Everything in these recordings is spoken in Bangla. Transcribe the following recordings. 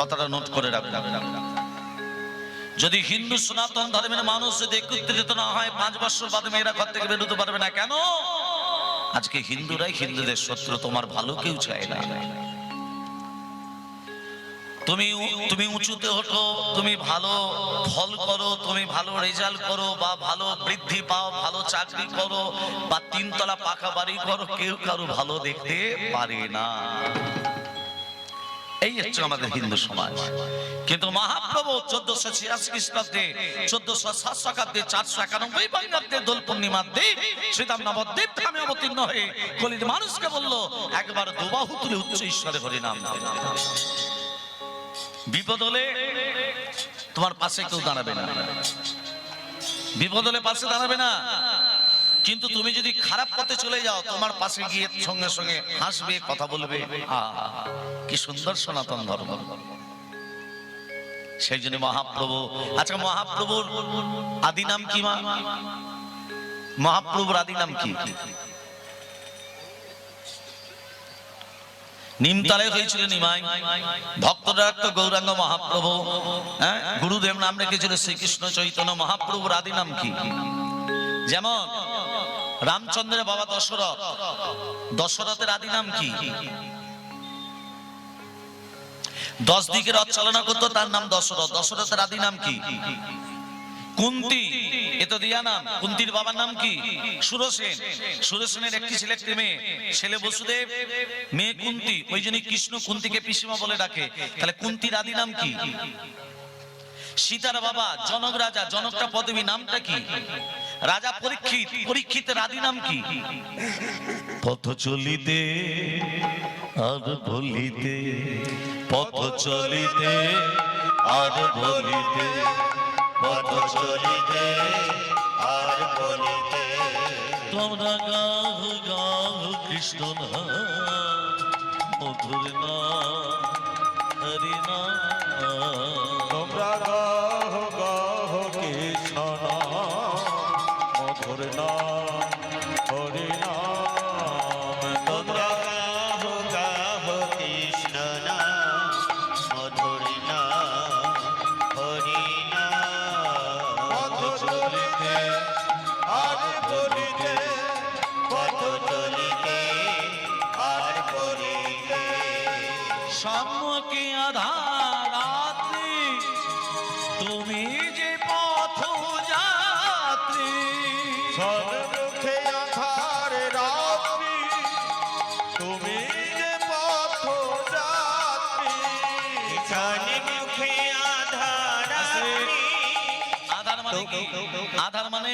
কথাটা নোট করে রাখবেন। যদি হিন্দু সনাতন ধর্মের মানুষ যদি একত্রিত না হয় 5 বছর বাদে মেয়েরা ঘর থেকে বেরোতে পারবে না। কেন? আজকে হিন্দুরাই হিন্দুদের শত্রু, তোমার ভালো কেউ চায় না। তুমি উঁচুতে ওঠো, তুমি ভালো ফল করো, তুমি ভালো রেজাল্ট করো, বা ভালো বৃদ্ধি পাও, ভালো চাকরি করো, বা 3 তলা পাকা বাড়ি করো, কেউ কারো ভালো দেখতে পারে না। এই হচ্ছে আমাদের হিন্দু সমাজ। কিন্তু মহাপ্রভু 1486 খ্রিস্টাব্দে 1407 শতাব্দে 491 বঙ্গাব্দে দোল পূর্ণিমার দিন শ্রীরাম নবদ্বীপ ধামে অবতীর্ণ হয়ে কলির মানুষকে বলল, একবার দুবাহু তুলে উচ্চ ঈশ্বরে হরিনাম। বিপদ হলে তোমার পাশে কেউ দাঁড়াবে না, বিপদ হলে পাশে দাঁড়াবে না। কিন্তু তুমি যদি খারাপ পথে চলে যাও, তোমার পাশে গিয়ে সঙ্গে সঙ্গে হাসবে, কথা বলবে। কি সুন্দর সনাতন ধর্ম। সেই জন্য মহাপ্রভু, আচ্ছা মহাপ্রভুর আদি নাম কি? মা মহাপ্রভুর আদি নাম কি? নিমতলায় হয়েছিল নিমাই, ভক্তরা তো গৌরাঙ্গ মহাপ্রভু। গুরুদেব নাম রেখেছিল শ্রীকৃষ্ণ চৈতন্য। মহাপ্রভুর আদি নাম কি? যেমন রামচন্দ্রের বাবা দশরথ, দশরথের আদি নাম কি? 10 দিকে রথ চালনা করতো, তার নাম দশরথ। দশরথের আদি নাম কি? কুন্তি, এ তো দিয়া নাম। কুন্তির বাবার নাম কি? সুরসেন। সুরসেনের একটি ছেলে, একটি মেয়ে। ছেলে বসুদেব, মেয়ে কুন্তি। ওই জন্য কৃষ্ণ কুন্তিকে পিসিমা বলে ডাকে। তাহলে কুন্তির আদি নাম কি? সীতার বাবা জনক রাজা, জনকটা পদবী, নামটা কি? রাজা পরীক্ষিত, পরীক্ষিতের আদি নাম কি? পথ চলিতে আর বলিতে, পথ চলিতে আর বলিতে, পথ চলিতে আর বলিতে, তোমরা গাহ গাহ কৃষ্ণ নাম, মধুর নাম হরি নাম। তোমরা গাহ গাহ কৃষ্ণ নাম, মধুর নাম হরি নাম। তোমরা গাহ গাহ কৃষ্ণ নাম, মধুর নাম হরি নাম। পথ চলিতে আর বলিতে, পথ চলিতে আর বলিতে, সম্মুখে আধার রাত্রি, তুমি যে পথ যাত্রী। সন্মুখে আধার রাত্রি, তুমি যে পথ যাত্রী। সন্মুখে আধার রাত্রি। আধার মানে কি? আধার মানে,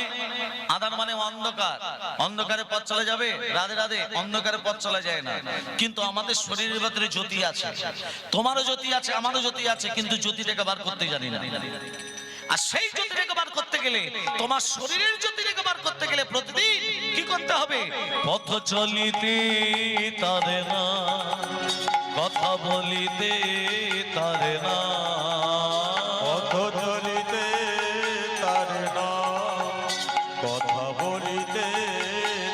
আধার মানে অন্ধকার। অন্ধকারে পথ চলে যাবে? রাধে রাধে, অন্ধকারে পথ চলে যায় না। কিন্তু আমাদের শরীরের ভিতরে জ্যোতি আছে, তোমারও জ্যোতি আছে, আমারও জ্যোতি আছে, কিন্তু জ্যোতিটাকে বার করতে জানি না। আর সেই জ্যোতিটাকে বার করতে গেলে, তোমার শরীরের জ্যোতিটাকে বার করতে গেলে প্রতিদিন কি করতে হবে? পথ চলিতে তারে না, কথা বলিতে তারে না, পথ চলিতে তার নাম, কথা বলিতে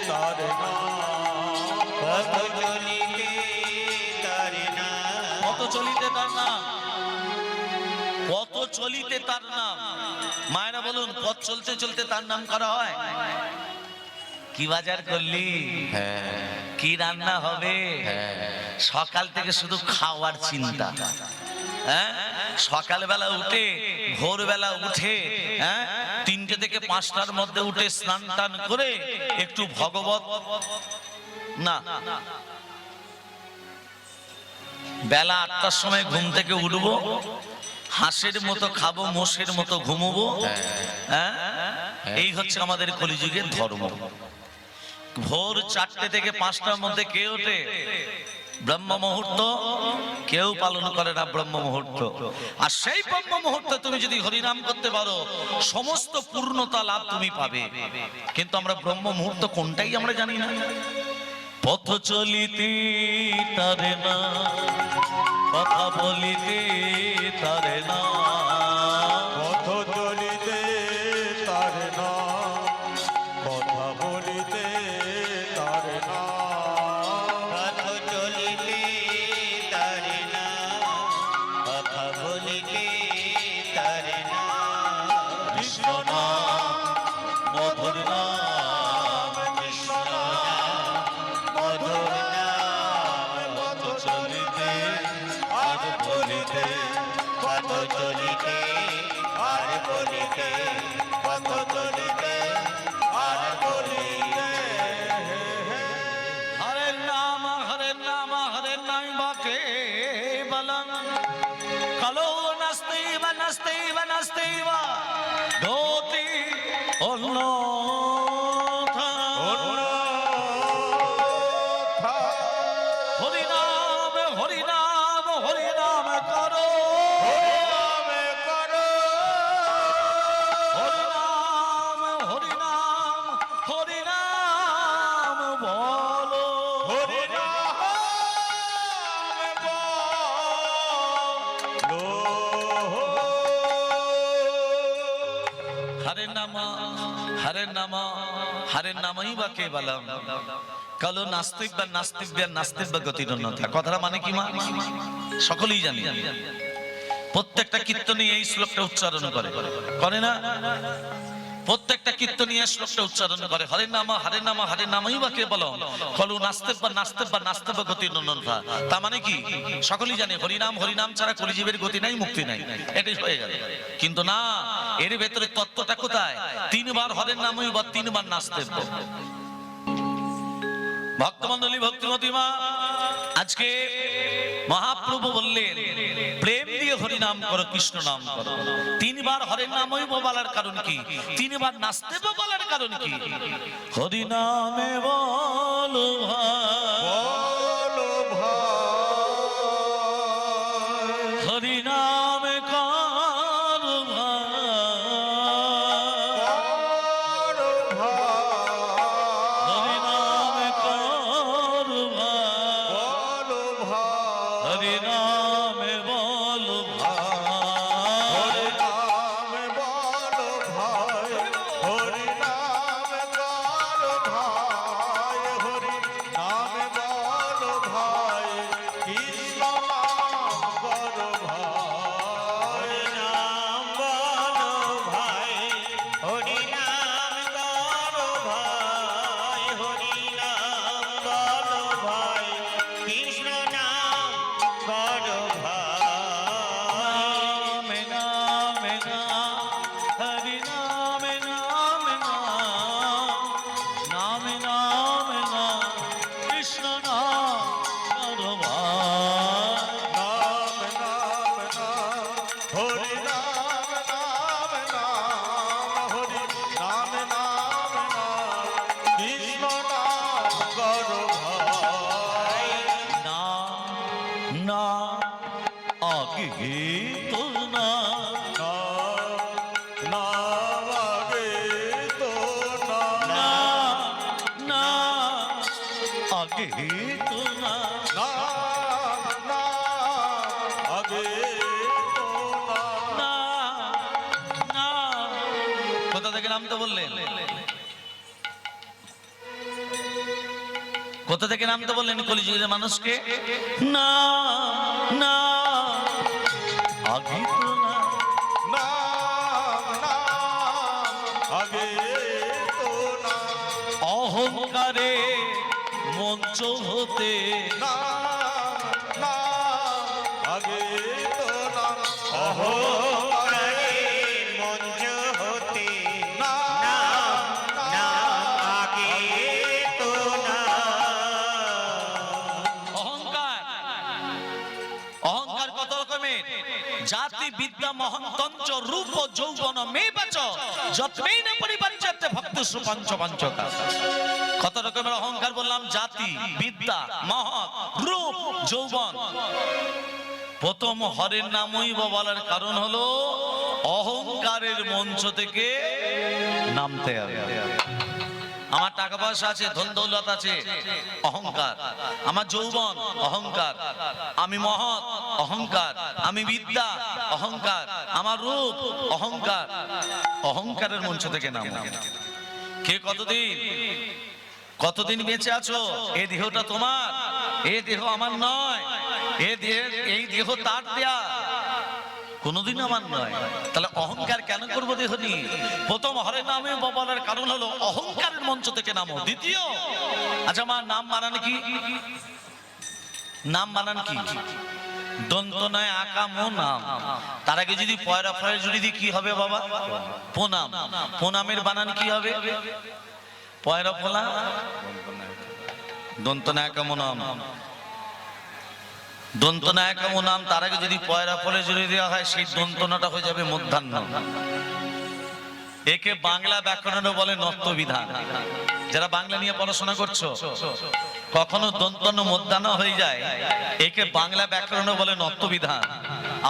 তার নাম। পথ চলিতে তার নাম, পথ চলিতে তার নাম, পথ চলিতে তার নাম। মায়েরা বলুন, পথ চলতে চলতে তার নাম করা হয়? কি বাজার করলি? কি রান্না হবে? সকাল থেকে শুধু খাওয়ার চিন্তা। সকালবেলা উঠে, ভোরবেলা উঠে, 3টে থেকে 5টার মধ্যে উঠে স্নান টান করে একটু ভগবত না, বেলা 8টার সময় ঘুম থেকে উঠবো, হাঁসের মতো খাবো, মোষের মতো ঘুমবো। এই হচ্ছে আমাদের কলিযুগের ধর্ম। ভোর 4টে থেকে 5টার মধ্যে কে ওঠে? ব্রহ্ম মুহূর্ত কেউ পালন করে না, ব্রহ্ম মুহূর্ত। আর সেই ব্রহ্ম মুহূর্তে তুমি যদি হরিনাম করতে পারো, সমস্ত পূর্ণতা লাভ তুমি পাবে। কিন্তু আমরা ব্রহ্ম মুহূর্ত কোনটাই আমরা জানি না। পথ চলিতে তারে না, কথা বলিতে তারে না, পথ চলিতে তার নাম, কথা বলিতে তার নাম। পথ চলিতে তার নাম, কথা বলিতে পথ চলিতে আর বলিতে পথ চলিতে আর বলিতে হরে নাম বাকে বলং কলো নাস্তিব নাস্তিব নাস্তিব গতি অন্যথা হরি নাম হরি নাম হরি নাম করো নামে করো হরি নাম হরি নাম হরি নাম বলো হরি নামে বলো হরে নামই বা কে বলম কালো নাস্তিক বা নাস্তিক বা গতির অন্যথা। কথাটা মানে কি মা সকলেই জানি। প্রত্যেকটা কীর্তনে এই শ্লোকটা উচ্চারণ করে না? প্রত্যেকটা কীর্তনে এই শ্লোকটা উচ্চারণ করে হরে নামই বা কে বলম কালো নাস্তিক বা নাস্তিক বা গতির অন্যথা। তার মানে কি সকলেই জানে হরিনাম ছাড়া কলিজীবের গতি নাই, মুক্তি নাই, এটাই হয়ে গেল। কিন্তু না, এর ভেতরে তত্ত্বটা কোথায়? তিনবার হরের নামই বা তিনবার নাস্তিক। ভক্তমণ্ডলী, ভক্তিমতী মা, আজকে মহাপ্রভু বললেন প্রেম দিয়ে হরি নাম করো, কৃষ্ণ নাম করো। তিনবার হরের নামই বলার কারণ কি? তিনবার নাচতে বলার কারণ কি? হরি নামে বলো ভাই, বলো ভাই হরি নামে করো ভাই, করো ভাই হরি নামে করো ভাই, বলো ভাই হরি নামে বলো ভাই। হরি নামে বলো ভাই হরি নামে বলো ভাই হরি নামে বলো ভাই কৃষ্ণ নাম করো ভাই নাম বলো ভাই হরি নাম করো ভাই হরি নাম বলো ভাই কৃষ্ণ নাম করো ভাই নামে নামে নাম, হরি নামে নামে নাম, নামে নামে নাম, কৃষ্ণ নাম করো ভাই। নাম নাম নাম হরি নাম নাম নাম হরি নাম নাম নাম কৃষ্ণ নাম করো ভাই না না আগে তো না, নাম নাম আগে তো নাম না না আগে তো না, নাম নাম আগে তো নাম না না। কোথা থেকে নামতে বললেন? কোথা থেকে নামতে বললেন কলিযুগের মানুষকে? না না আগে তো না, নাম নাম আগে তো নাম অহংকারে মঞ্চ হতে, নাম নাম আগে তো নাম অহংকারে মঞ্চ হতে নাম নাম আগে তো না অহংকার, অহংকার কত রকমের? জাতি বিদ্যা মহন্তঞ্চ রূপ যৌবন মে বাচ যত্মেই না পরিপঞ্চাতে ভক্তস্য পঞ্চ পঞ্চকা। কত রকমের অহংকার বললাম? জাতি বিদ্যা মহৎ রূপ যৌবন। প্রথম হরের নামই বলার কারণ হলো অহংকারের মঞ্চ থেকে নামতে হবে। আমার টাকা পয়সা আছে, ধন দৌলত আছে, অহংকার। আমার যৌবন, অহংকার। আমি মহৎ, অহংকার। আমি বিদ্যা, অহংকার। আমার রূপ, অহংকার। অহংকারের মঞ্চ থেকে নাম। কে কতদিন বেঁচে আছো? এই দেহটা তোমার, এই দেহ আমার নয়, এই দেহ তার দেয়া, কোনদিন আমার নয়। তাহলে অহংকার কেন করবো দেহ নিয়ে? প্রথম হরে নামে বলার কারণ হলো অহংকারের মঞ্চ থেকে নামো। দ্বিতীয়, আচ্ছা আমার নাম বানান কি? নাম বানান কি? দন্ত নয় আকা মো নাম। তার আগে যদি পয়রা ফয়ের জুড়ি দিই কি হবে বাবা? প্রণাম। প্রণামের বানান কি হবে? পয়রা ফোলা দন্ত নয় আকা মো নাম। দন্ত নয় আকা মো নাম। তার আগে যদি পয়রা ফলে জুড়ে দেওয়া হয় সেই দন্তনাটা হয়ে যাবে মধ্যাহ্ন। একে বাংলা ব্যাকরণে বলে নত্য বিধান। যারা বাংলা নিয়ে পড়াশোনা করছো, কখনো দন্তন্য মধ্যাহ্ন হয়ে যায়, একে বাংলা ব্যাকরণে বলে নত্য বিধান।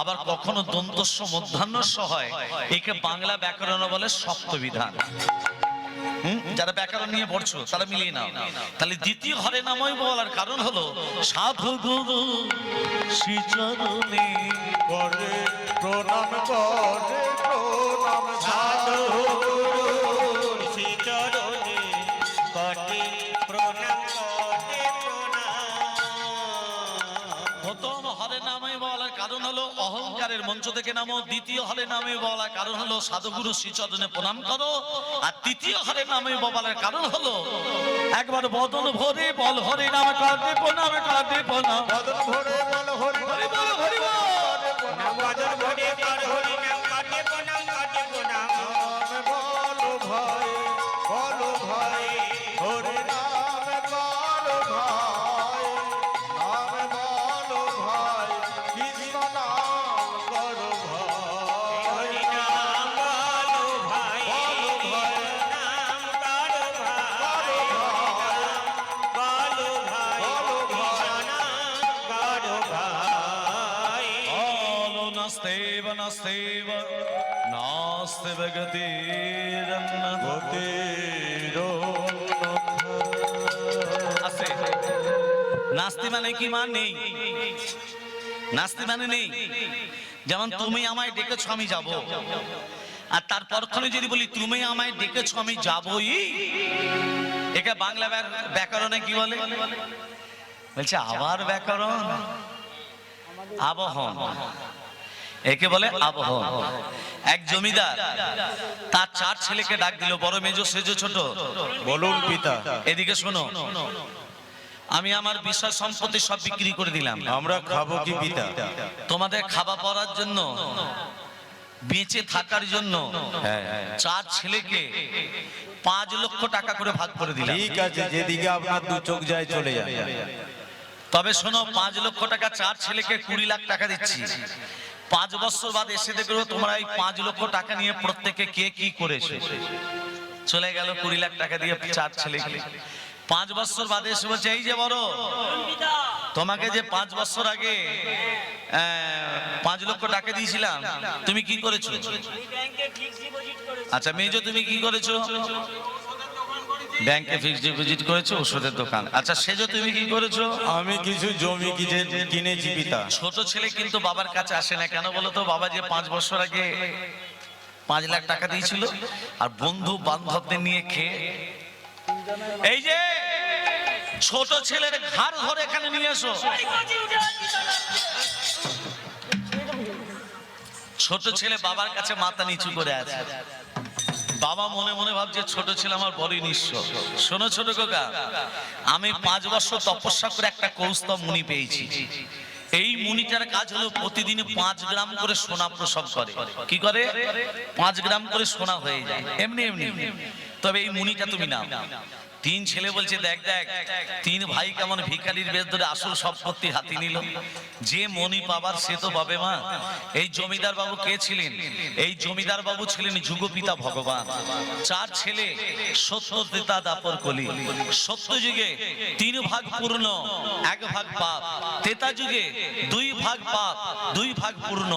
আবার কখনো দন্তস্ব মধ্যাহ্নস্ব হয়, একে বাংলা ব্যাকরণে বলে সপ্ত বিধান। যারা ব্যাকরণ নিয়ে পড়ছো তারা মিলিয়ে নাও। তাহলে দ্বিতীয় হরে নামই বলার কারণ হলো সাধু গুরু শ্রীচরণে করে প্রণাম করে প্রণাম সাধু সাধু গুরুর শ্রীচরণে কোটি প্রণাম কোটি প্রণাম। প্রথম হরে নামে বলার কারণ হলো অহংকারের মঞ্চ থেকে নামো। দ্বিতীয় হরে নামে বলার কারণ হলো সাধুগুরু শ্রীচরণে প্রণাম করো। আর তৃতীয় হরে নামে বলার কারণ হলো একবার বদন ভরে বল হরে নাম কাঁদে প্রণাম কাঁদে প্রণাম। বদন ভরে বল হরি হরি বল হরি বল। নাম বাদর ঘটে কর হরি নাম কাটে প্রণাম কাটে প্রণাম। নাম বলো ভাই হরি নাম বলো ভাই, নাম বলো ভাই কৃষ্ণ নাম করো ভাই। হরি নাম বলো ভাই, বলো ভাই, নাম কারো ভাই, বলো বলো ভাই, বলো ভাই। নাম কারো ভাই। বলো নাস্তেব নাস্তেব নাস্তেব গতিরন্নধ। আছে নাস্তি মানে কি? মান নেই। নাস্তি মানে নেই। যেমন তুমি আমায় ডেকেছো আমি যাব, আর তারপরক্ষণে যদি বলি তুমি আমায় ডেকেছো আমি যাবই, একে বাংলা ব্যাকরণে কি বলে? বলছে আবার ব্যাকরণ আবহন। একে বলে আবহন। এক জমিদার তার 4 ছেলেকে ডাক দিল, বড় মেজো সেজো ছোট। বলুন পিতা, এদিকে শোনো, আমি আমার বিষয় সম্পত্তি সব বিক্রি করে দিলাম, আমরা খাবো কি পিতা? তোমাদের খাওয়া পড়ার জন্য, বেঁচে থাকার জন্য 4 ছেলেকে 5 লক্ষ টাকা করে ভাগ করে দিলাম। ঠিক আছে, যেদিকে আপনার দু চোখ যায় চলে যায়। তবে শোনো, 5 লক্ষ টাকা 4 ছেলেকে 20 লাখ টাকা দিচ্ছি। 5 বছর বাদ এসে দেখো তোমরা এই 5 লক্ষ টাকা নিয়ে প্রত্যেকে কে কি করেছে। চলে গেল 20 লাখ টাকা দিয়ে 4 ছেলেকে। 5 বছর বাদে এসে বলছে, এই যে বড়, তোমাকে যে 5 বছর আগে 5 লক্ষ টাকা দিয়েছিলাম, তুমি কি করেছো? আচ্ছা মেজো, তুমি কি করেছো? ব্যাংকে ফিক্সড ডিপোজিট করেছো, ওষুধের দোকান। আচ্ছা সেজো, তুমি কি করেছো? আমি কিছু জমি কিনেছি পিতা। ছোট ছেলে কিন্তু বাবার কাছে আসে না, কেন বলো তো? বাবা যে 5 বছর আগে 5 লাখ টাকা দিয়েছিল, আর বন্ধু বান্ধবদের নিয়ে খেয়ে, এই যে ছোট ছেলের ঘাড় ধরে এখানে নিয়ে এসো। ছোট ছেলে বাবার কাছে মাথা নিচু করে আছে। বাবা মনে মনে ভাবছে ছোট ছেলে আমার বড়ই নিঃস্ব। শোনো ছোট কাকা, আমি 5 বছর তপস্যা করে একটা কৌস্তব মুনি পেয়েছি। এই মুনিটার কাজ হলো প্রতিদিন 5 গ্রাম করে সোনা প্রসব করে। কি করে? 5 গ্রাম করে সোনা হয়ে যায় এমনি এমনি। তবে এই মুনিটা তুমি নাও। 3 ছেলে বলছে, দেখ দেখ 3 ভাই কেমন ভিখারির বেশ ধরে আসল সম্পত্তি হাতি নিল। যে মনি পাবার সে তো পাবে মা। এই জমিদার বাবু কে ছিলেন? এই জমিদার বাবু ছিলেন যুগপিতা ভগবান। 4 ছেলে সত্য ত্রেতা দাপর কলি। সত্য যুগে 3 ভাগ পূর্ণ, 1 ভাগ পাপ। ত্রেতা যুগে 2 ভাগ পাপ, 2 ভাগ পূর্ণ।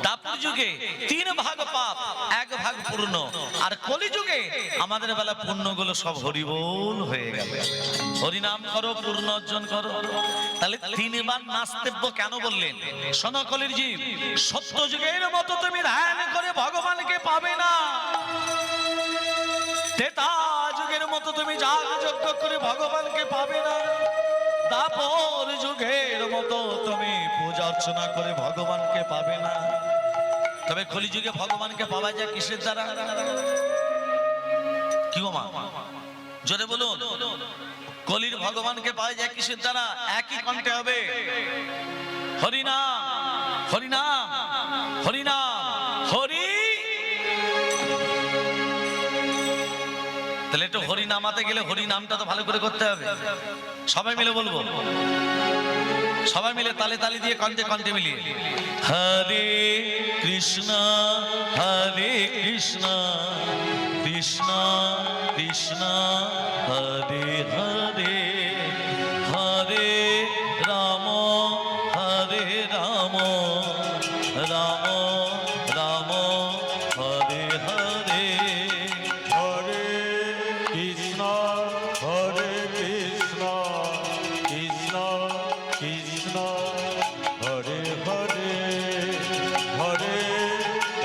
দাপর যুগে 3 ভাগ পাপ, 1 ভাগ পূর্ণ। আর কলি যুগে আমাদের বেলা পূর্ণগুলো সব হরিবোল হয়ে গেল। হরিনাম করো, পূর্ণ অর্জন করো। তাহলে 3 বার নাস্তেব্য কেন বললেন? শোনো কলির জীব, সত্য যুগের মতো তুমি ধ্যান করে ভগবানকে পাবে না। ত্রেতা যুগের মতো তুমি যাগ যজ্ঞ করে ভগবানকে পাবে না। দাপর যুগের মতো তুমি পূজা অর্চনা করে ভগবানকে পাবে না। তবে কলি যুগে ভগবানকে পাওয়া যায় কিসের দ্বারা? কি গো মা, জোরে বলুন। কলির ভগবানকে পাওয়া যায় কিসের দ্বারা? একই কণ্ঠে হবে হরিনাম হরিনাম হরিনাম হরি। তাহলে একটু হরি নামাতে গেলে হরি নামটা তো ভালো করে করতে হবে। সবাই মিলে বলবো, সবাই মিলে তালে তালি দিয়ে কণ্ঠে কণ্ঠে মিলিয়ে হরে কৃষ্ণ হরে কৃষ্ণ কৃষ্ণ কৃষ্ণ হরে হরে হরে রাম হরে রাম রাম রাম হরে হরে হরে কৃষ্ণ হরে কৃষ্ণ কৃষ্ণ কৃষ্ণ হরে হরে হরে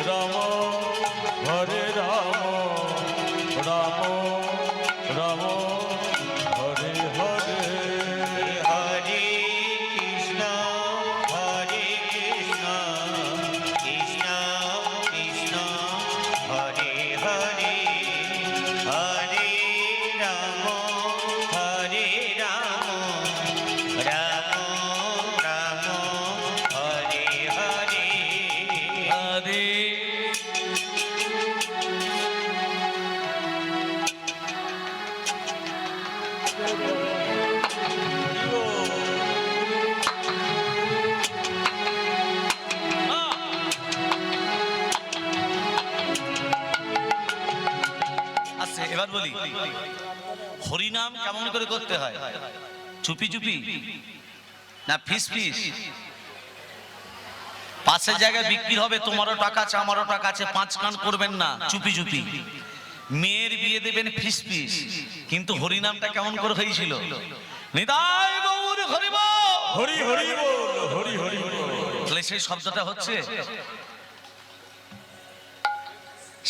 রাম হরে রাম রাম রাম হরে হরে হরে কৃষ্ণ হরে কৃষ্ণ কৃষ্ণ কৃষ্ণ হরে হরে হরে রাম হরে রাম রাম রাম হরে হরে হরে আচ্ছা এবার বলি হরিনাম কেমন করে করতে হয়? চুপি চুপি না ফিস ফিস? পাশের জায়গায় বিক্রি হবে, তোমারও টাকা আছে আমারও টাকা আছে, 5 কান করবেন না, চুপি চুপি। মেয়ের বিয়ে দেবেন ফিস ফিস। কিন্তু হরিনামটা কেমন করে হয়েছিল? নিতাই গৌর হরি বল। হরি হরি বল হরি হরি বল। তাহলে সেই শব্দটা হচ্ছে,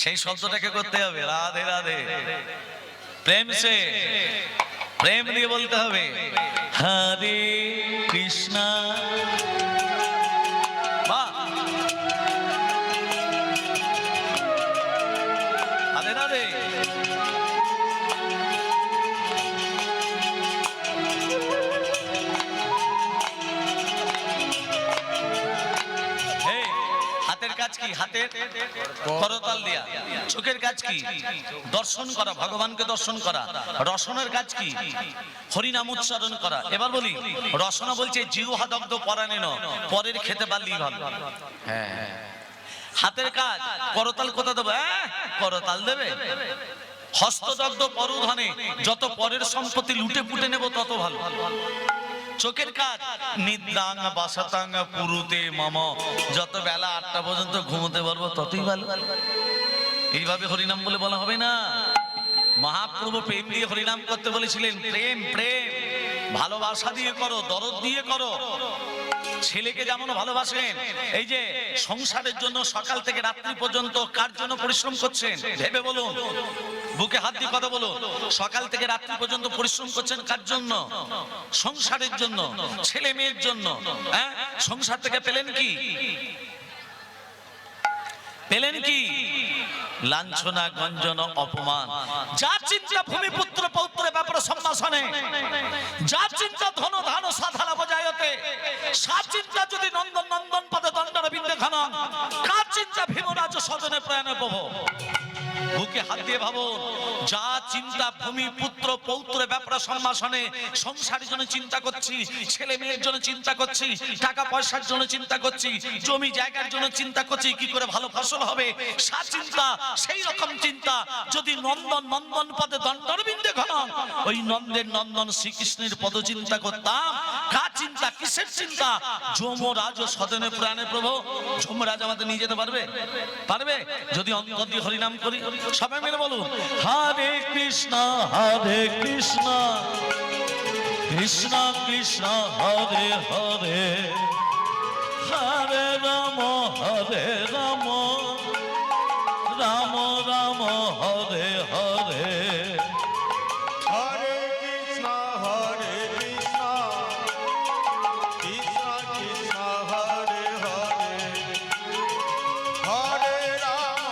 সেই শব্দটাকে করতে হবে রাধে রাধে, প্রেম সে, প্রেম দিয়ে বলতে হবে হরে কৃষ্ণ। বাহ, রাধে রাধে। এই, হাতের কাজ কি? হাতের করতাল দিয়া। চোখের কাজ কি? দর্শন করা, ভগবানকে দর্শন করা। রসনের কাজ কি? হরিনাম উচ্চারণ করা। এবার বলি, রসনা বলছে জিহ্বা দগ্ধ পরাণেন, পরের খেতে পারলেই ভালো। হাতের কাজ করতাল কোথা দেবে? করতাল দেবে। হস্তদগ্ধ পরধনে, যত পরের সম্পত্তি লুটে পুটে নেব তত ভালো। চোখের কাজ নিদ্রাং বাসাতাং পুরুতে মম, যত বেলা 8টা পর্যন্ত ঘুমোতে পারবো ততই ভালো। এইভাবে হরিনাম বলে বলা হবে না। মহাপ্রভু প্রেম দিয়ে হরিনাম করতে বলেছিলেন। প্রেম প্রেম ভালোবাসা দিয়ে করো, দরদ দিয়ে করো। ছেলেকে যেমন ভালোবাসেন, এই যে সংসারের জন্য সকাল থেকে রাত্রি পর্যন্ত কার জন্য পরিশ্রম করছেন ভেবে বলুন, বুকে হাত দিয়ে কথা বলুন। সকাল থেকে রাত্রি পর্যন্ত পরিশ্রম করছেন কার জন্য? সংসারের জন্য, ছেলে মেয়ের জন্য। হ্যাঁ, সংসার থেকে পেলেন কি? পেলেন কি? লাঞ্ছনা গঞ্জন অপমান। যা চিন্তা ভূমিপুত্র পৌত্র ব্যাপার সম্মাসনে, যা চিন্তা ধন ধান সাধালা বজায়তে, সা চিন্তা যদি নন্দন নন্দন পদে দণ্ডর বিন্দে খানা, কার চিন্তা ভীমরাজ সদনে প্রয়াণে প্রভ। বুকে হাত দিয়ে ভাবুন, যা চিন্তা ভূমি পুত্র পৌত্র ব্যাপার সম্মাসনে, সংসারের জন্য চিন্তা করছি, ছেলে মেয়ের জন্য চিন্তা করছি, টাকা পয়সার জন্য চিন্তা করছি, জমি জায়গার জন্য চিন্তা করছি, কি করে ভালো ফসল হবে, সা চিন্তা। সেই রকম চিন্তা যদি নন্দন নন্দন পদে দণ্ডর বিন্দে ঘন, ওই নন্দের নন্দন শ্রীকৃষ্ণের পদ চিন্তা করতাম। কার চিন্তা? কিসের চিন্তা? যমরাজ সদনে প্রাণে প্রভু। যমরাজ আমাদের নিয়ে যেতে পারবে? পারবে যদি অন্তর দিয়ে হরিনাম করি। সবাই মিলে বলুন, হরে কৃষ্ণ কৃষ্ণ কৃষ্ণ হরে হরে, হরে রাম রাম রাম হরে হরে। হরে কৃষ্ণ কৃষ্ণ কৃষ্ণ হরে হরে, হরে রাম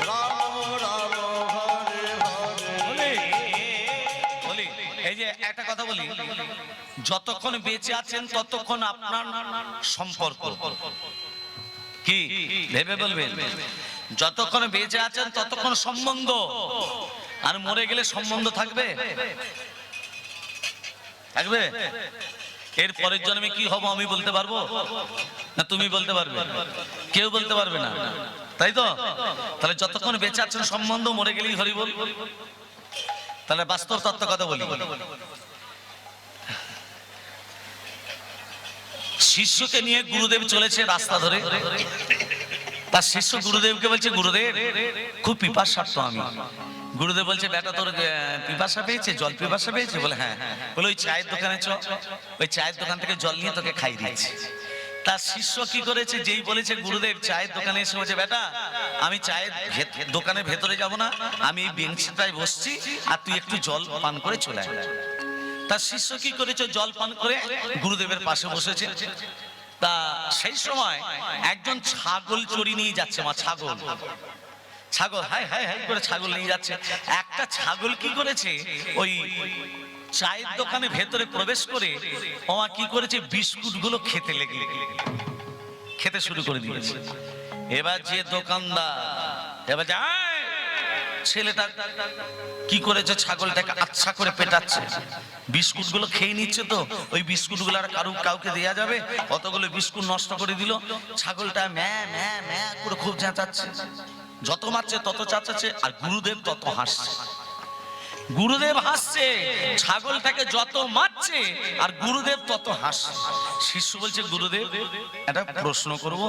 রাম রাম হরে হরে। বলি, এই যে একটা কথা কথা বলি, যতক্ষণ বেঁচে আছেন ততক্ষণ আপনার সম্পর্ক কি ভেবে বলবেন, যতক্ষণ বেঁচে আছেন ততক্ষণ সম্বন্ধ, আর মরে গেলে সম্বন্ধ থাকবে? থাকবে? এর পরের জন্মে কি হবো আমি বলতে পারবো না? তুমি বলতে পারবে? কেউ বলতে পারবে না, তাই তো? তাহলে যতক্ষণ বেঁচে আছেন সম্বন্ধ, মরে গেলেই হরি বল। তাহলে বাস্তব তত্ত্ব কথা বলি। শিষ্যকে নিয়ে গুরুদেব চলেছে রাস্তা ধরে, তার শিষ্য গুরুদেবকে বলছে, গুরুদেব খুব পিপাসার্থ আমি। গুরুদেব বলছে, বেটা তোর পিপাসা পেয়েছে, জল পিপাসা পেয়েছে? বলে হ্যাঁ। বলে ওই চায়ের দোকানে চ, ওই চায়ের দোকান থেকে জল নিয়ে তোকে খাই দিচ্ছি। তার শিষ্য কি করেছে, যেই বলেছে গুরুদেব চায়ের দোকানে এসে বলছে, বেটা আমি চায়ের দোকানের ভেতরে যাব না, আমি এই বেঞ্চটায় বসছি, আর তুই একটু জল পান করে চলে আয়। তার শিষ্য কি করেছে, জল পান করে গুরুদেবের পাশে বসেছে। তা সেই সময় একজন ছাগল চড়ি নিয়ে যাচ্ছে, মা ছাগল, ছাগল হাই হাই হাই করে ছাগল নিয়ে যাচ্ছে। একটা ছাগল কি করেছে, ওই চায়ের দোকানে ভেতরে প্রবেশ করে ওমা কি করেছে, বিস্কুট গুলো খেতে শুরু করে দিয়েছে। এবার যে দোকানদার এবার যায়, ছেলেটা কি করেছে, ছাগলটাকে আচ্ছা করে পেটাচ্ছে, বিস্কুট গুলো খেয়ে নিচ্ছে। তো ওই বিস্কুট গুলো আর কাউকে দেয়া যাবে? অতগুলো বিস্কুট নষ্ট করে দিল। ছাগলটা ম্যা ম্যা ম্যা করে খুব চেঁচাচ্ছে, যত মারছে তত চেঁচাচ্ছে, আর গুরুদেব তত হাসছে। গুরুদেব হাসছে, ছাগলটাকে যত মারছে আর গুরুদেব তত হাসছে। শিষ্য বলছে, গুরুদেব একটা প্রশ্ন করব,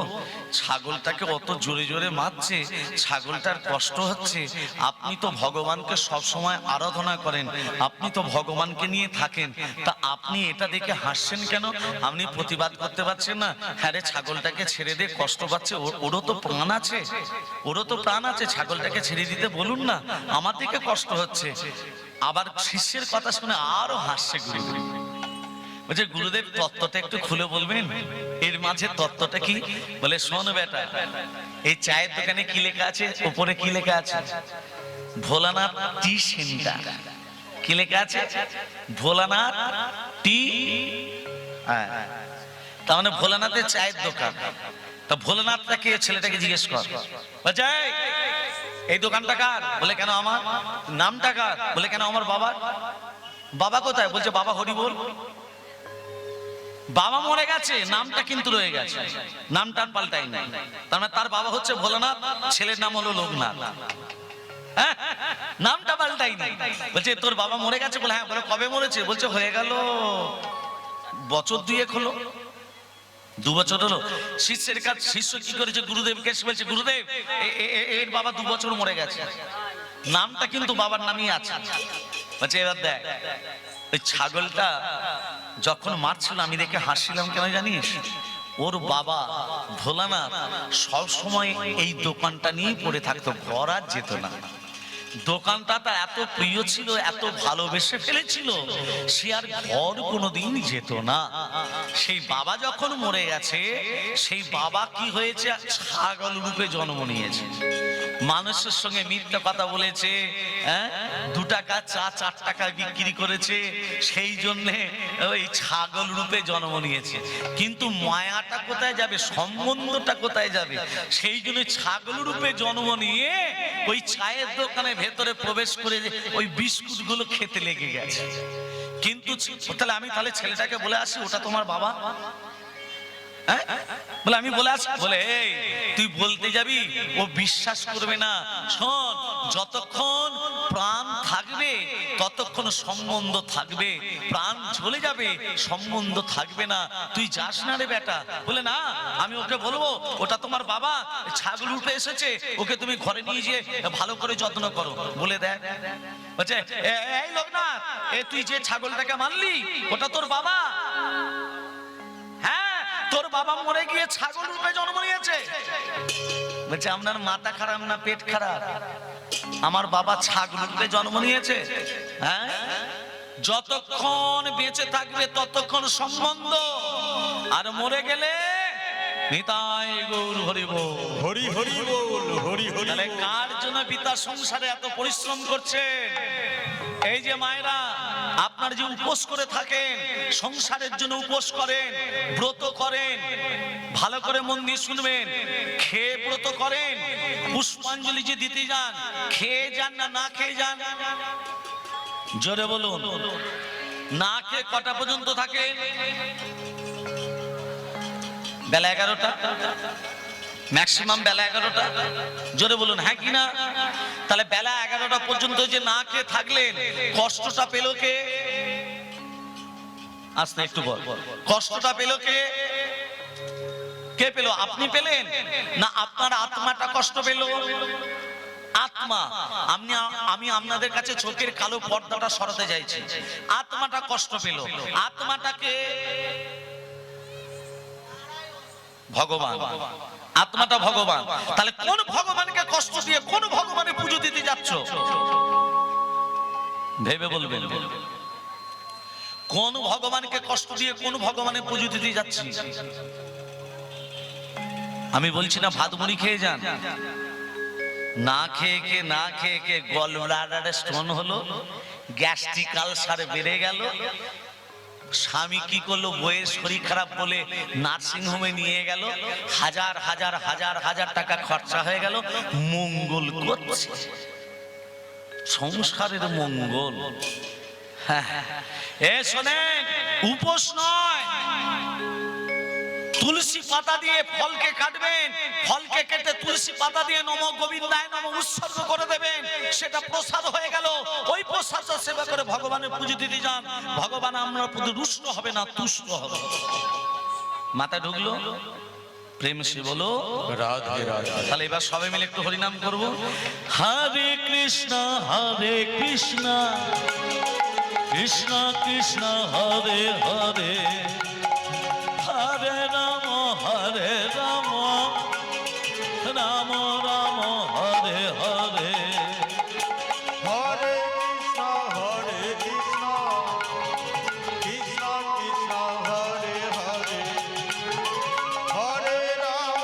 ছাগলটাকে অত জোরে জোরে মারছে, ছাগলটার কষ্ট হচ্ছে, আপনি তো ভগবানকে সব সময় আরাধনা করেন, আপনি তো ভগবানকে নিয়ে থাকেন, তা আপনি এটা দেখে হাসছেন কেন? আপনি প্রতিবাদ করতে পারছেন না? হ্যাঁ রে, ছাগলটাকে ছেড়ে দে, কষ্ট পাচ্ছে, ওরও তো প্রাণ আছে, ওরও তো প্রাণ আছে, ছাগলটাকে ছেড়ে দিতে বলুন না, আমার দিকে কষ্ট হচ্ছে। আবার শিষ্যের কথা শুনে আরো হাসছে গুরুদেব। বলছে, গুরুদেব তত্ত্বটা একটু খুলে বলবেন, এর মাঝে তত্ত্বটা কি? বলে, শোন বেটা, এই চায়ের দোকানে কি লেখা আছে, উপরে কি লেখা আছে? ভোলানাথ টি সেন্টার। কি লেখা আছে? ভোলানাথ টি। তার মানে ভোলানাথের চায়ের দোকান। তা ভোলানাথটাকে, ছেলেটাকে জিজ্ঞেস কর, বলছে এই দোকানটা কার? বলে কেন আমার। নামটা কার? বলে কেন আমার বাবার। বাবা কোথায়? বলছে বাবা হরি বল। বাবা মরে গেছে, নামটা কিন্তু রয়ে গেছে, নামটা পাল্টাই নাই। তার মানে তার বাবা হচ্ছে ভোলানাথ, ছেলের নাম হলো লোকনাথ। হ্যাঁ, নামটা পাল্টাই নাই। বলছে তোর বাবা মরে গেছে? বলে হ্যাঁ। বলে কবে মরেছে? বলছে হয়ে গেল বছর দুয়েক হলো, 2 বছর হলো। শিষ্যের কাছে শিষ্য কি করেছে, গুরুদেবকে বলছে, গুরুদেব এর বাবা 2 বছর মরে গেছে, নামটা কিন্তু বাবার নামই আছে। বলছে এবার দেখ, ওই ছাগলটা যখন মারছিল আমি দেখে হাসছিলাম কেন জানিস? ওর বাবা ভোলানাথ সব সময় এই দোকানটা নিয়ে পড়ে থাকতো, ঘর আর যেত না। দোকানটা তার এত প্রিয় ছিল, এত ভালোবেসে ফেলেছিল, সে আর ঘর কোনোদিন যেত না। সেই বাবা যখন মরে গেছে, সেই বাবা কি হয়েছে, ছাগল রূপে জন্ম নিয়েছে। মানুষের সঙ্গে মিথ্যা কথা বলেছে, 2 টাকা চা 4 টাকা বিক্রি করেছে, সেই জন্যে ওই ছাগল রূপে জন্ম নিয়েছে। কিন্তু মায়াটা কোথায় যাবে, সম্বন্ধটা কোথায় যাবে? সেই জন্য ছাগল রূপে জন্ম নিয়ে ওই চায়ের দোকানে ভেতরে প্রবেশ করে ওই বিস্কুট গুলো খেতে লেগে গেছে। কিন্তু তাহলে আমি ছেলেটাকে বলে আসি, ওটা তোমার বাবা। বলে আমি বলে আসি। বলে এই তুই বলতে যাবি, ও বিশ্বাস করবে না। শোন, যতক্ষণ প্রাণ থাকবে ততক্ষণ সম্বন্ধ থাকবে, প্রাণ চলে যাবে সম্বন্ধ থাকবে না। তুই যাস না রে বেটা। বলে না, আমি ওকে বলবো ওটা তোমার বাবা, ছাগল উঠে এসেছে, ওকে তুমি ঘরে নিয়ে গিয়ে ভালো করে যত্ন করো। বলে দেখ, বলছে এই লোকনাথ, তুই যে ছাগলটাকে মারলি ওটা তোর বাবা। হ্যাঁ, তোর বাবা মরে গিয়ে ছাগল রূপে জন্ম নিয়েছে। বলছে আপনার মাথা খারাপ না পেট খারাপ? আমার বাবা ছাগল রূপে জন্ম নিয়েছে। হ্যাঁ, যতক্ষণ বেঁচে থাকবে ততক্ষণ সম্বন্ধ, আর মরে গেলে নিতাই গৌর হরি বল। হরি হরি বল, হরি হরি তাহলে বল। কার জন্য পিতা সংসারে এত পরিশ্রম করছেন? এই যে মায়েরা, আপনার যে উপোস করে থাকেন, সংসারের জন্য উপোস করেন, ব্রত করেন, ভালো করে মন দিয়ে শুনবেন, খেয়ে ব্রত করেন, পুষ্পাঞ্জলি যে দিতে যান, খেয়ে যান না না খেয়ে যান? জোরে বলুন। না খেয়ে কটা পর্যন্ত থাকে? বেলা 11টা, ম্যাক্সিমাম বেলা 11টা। জোরে বলুন হ্যাঁ কি না? তাহলে বেলা 11টা পর্যন্ত যে না খেয়ে থাকলেন, কষ্টটা পেল কে? আস্তে একটু বল। কষ্টটা পেল কে? কে পেল? আপনি পেলেন না আপনার আত্মাটা কষ্ট পেল? আত্মা। আমি আপনাদের কাছে চোখের কালো পর্দাটা সরাতে চাইছি। আত্মাটা কষ্ট পেল। আত্মাটাকে ভগবান, আত্মাটা ভগবান। তাহলে কোন ভগবানকে কষ্ট দিয়ে কোন ভগবানের পুজো দিতে যাচ্ছ? ভেবে বলবেন। কোন ভগবানকে কষ্ট দিয়ে কোন ভগবানের পুজো দিতে যাচ্ছি? আমি বলছি না ভাত মুড়ি খেয়ে যান। না খেয়ে কে গল ব্লাডারে স্টোন হলো, গ্যাস্ট্রিক আলসার বেড়ে গেল, স্বামী কি করলো, বইয়ের শরীর খারাপ বলে নার্সিং হোমে নিয়ে গেল, হাজার হাজার হাজার হাজার টাকা খরচা হয়ে গেল, মঙ্গল করছে, সংসারের মঙ্গল। এ শোনেন, উপোস নয়, তুলসী পাতা দিয়ে ফলকে কাটবেন, ফলকে কেটে তুলসী পাতা দিয়ে নম গোবিন্দায় নম উৎসর্গ করে দেবেন, সেটা প্রসাদ হয়ে গেল। ওই প্রসাদটা সেবা করে ভগবানের পুজো দিতে যান, ভগবান আপনার প্রতি রুষ্ট হবে না, তুষ্ট হবে। মাথা ঢুকলো? প্রেম সে বলো রাধে রাধে। তাহলে এবার সবাই মিলে একটু হরিনাম করব। হরে কৃষ্ণ কৃষ্ণ কৃষ্ণ হরে হরে, হরে রাম রাম রাম হরে হরে। হরে কৃষ্ণ কৃষ্ণ কৃষ্ণ হরে হরে, হরে রাম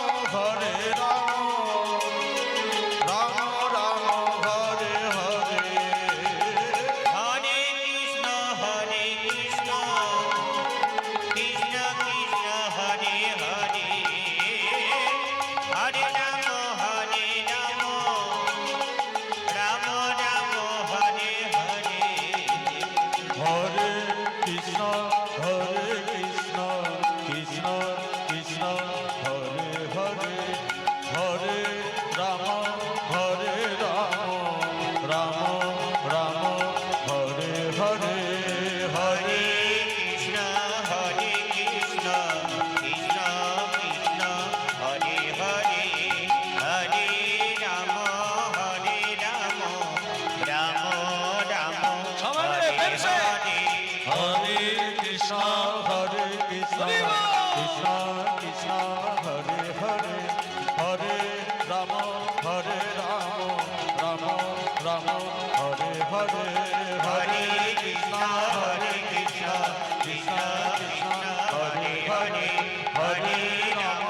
রাম রাম হরে হরে। হরে কৃষ্ণ কৃষ্ণ কৃষ্ণ হরে হরে, হরে রাম রাম রাম হরে হরে। হরে কৃষ্ণ কৃষ্ণ কৃষ্ণ হরে হরে, হরে রাম রাম রাম হরে হরে। হরে কৃষ্ণ কৃষ্ণ কৃষ্ণ হরে হরে, হরে রাম রাম রাম সবাই হরে মিলে পেন্সে। হরে। হরে কৃষ্ণ কৃষ্ণ কৃষ্ণ হরে হরে, হরে রাম রাম রাম হরে হরে। হরে কৃষ্ণ কৃষ্ণ কৃষ্ণ হরে হরে, হরে রাম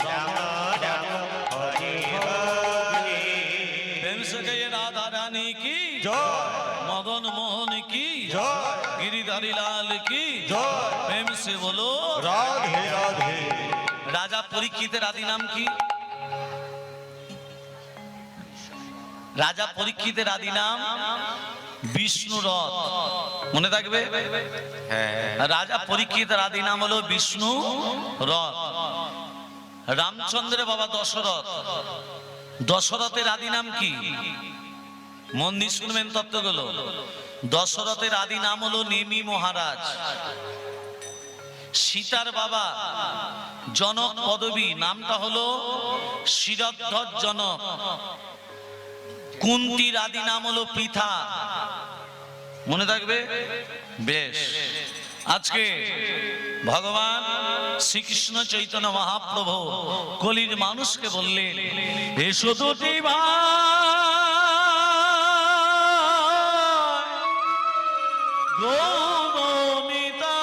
রাম রাম হরে হরে। প্রেম সে গয়ে রাধা রানী কি জয় মদন মোহন কি জয় गिरिधारी लाल की জয়। प्रेम से बोलो রাধে রাধে। রাজা পরীক্ষিতের আদি নাম কি? রাজা পরীক্ষিতের আদি নাম বিষ্ণুরথ, মনে থাকবে? রাজা পরীক্ষিতের আদি নাম হলো বিষ্ণু রথ। রামচন্দ্রের বাবা দশরথ, দশরথের আদি নাম কি? মন দিয়ে শুনবেন তত্ত্বগুলো। দশরথের আদি নাম হলো নেমি মহারাজ। সীতার বাবা জনক পদবী, নামটা হলো শিরধ্বজ জনক। কুন্তির আদি নাম হলো পৃথা, মনে থাকবে? বেশ, আজকে ভগবান শ্রীকৃষ্ণ চৈতন্য মহাপ্রভু কলির মানুষকে বললেন, এসো দুটি ভাই গৌরমিতা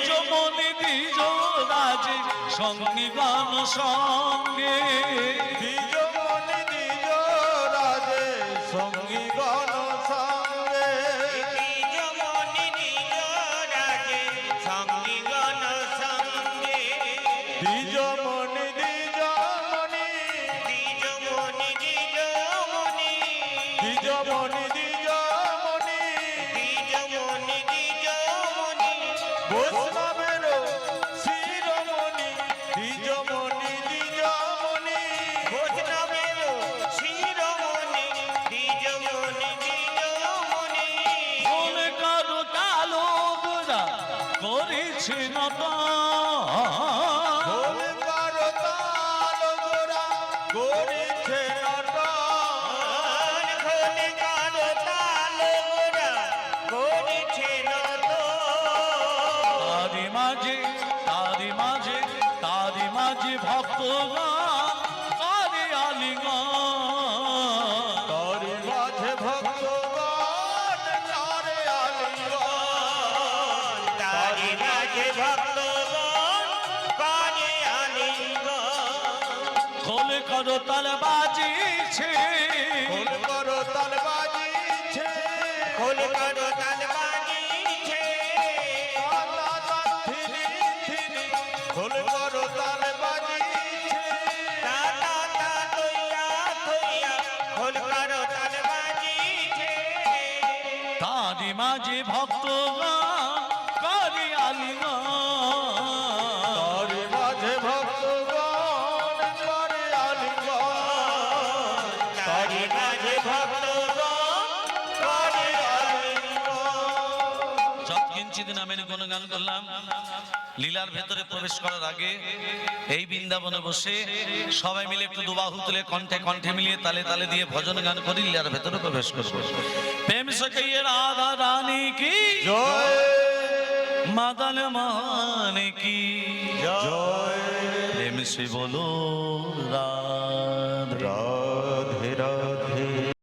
দ্বিজমণি দ্বিজ রাজে সঙ্গী গান সঙ্গে দ্বিজমণি দ্বিজ রাজে সঙ্গী গণ সঙ্গে দ্বিজমণি দ্বিজ রাজে সঙ্গী গণ সঙ্গে দ্বিজমণি দ্বিজমণি দ্বিজমণি দ্বিজমণি দ্বিজমণি দ্বিজমণি দ্বিজমণি দ্বিজমণি বৈষ্ণবের শিরোমণি দ্বিজমণি দ্বিজমণি বৈষ্ণবের শিরোমণি দ্বিজমণি দ্বিজমণি বলে কারো কালো গোরা করেছে নত ভোলকার তাল গোরা করিছে নাটক খোলে কারো তাল গোরা করেছে নত তারি মাঝে ভক্তগণ করে আলিঙ্গন তারি মাঝে ভক্তগণ চারে আলিঙ্গন তারি মাঝে ভক্তগণ করে আলিঙ্গন খোলে করো তাল বাজিছে ভোলকার তাল বাজিছে খোল কারো তাল বাজিছে ভোলকার তাল বাজিছে তা তা তা তৈয়া তৈয়া খোল কারো তাল বাজিছে তারি মাঝে ভক্তগণ করে আলিঙ্গন তারি মাঝে ভক্তগণ করে আলিঙ্গন তারি মাঝে ভক্তগণ করে আলিঙ্গন যৎকিঞ্চিৎ নামের গুণগান করলাম। লীলার ভেতরে প্রবেশ করার আগে এই বৃন্দাবনে বসে সবাই মিলে একটু দুবাহু তুলে কণ্ঠে কণ্ঠে মিলিয়ে তালে তালে দিয়ে ভজন গান করি লীলার ভেতরে প্রবেশ করব। প্রেম সে কইয়ে রাধা রানী কি জয় মাদন মোহন কি জয় প্রেম সে বলো রাধে রাধে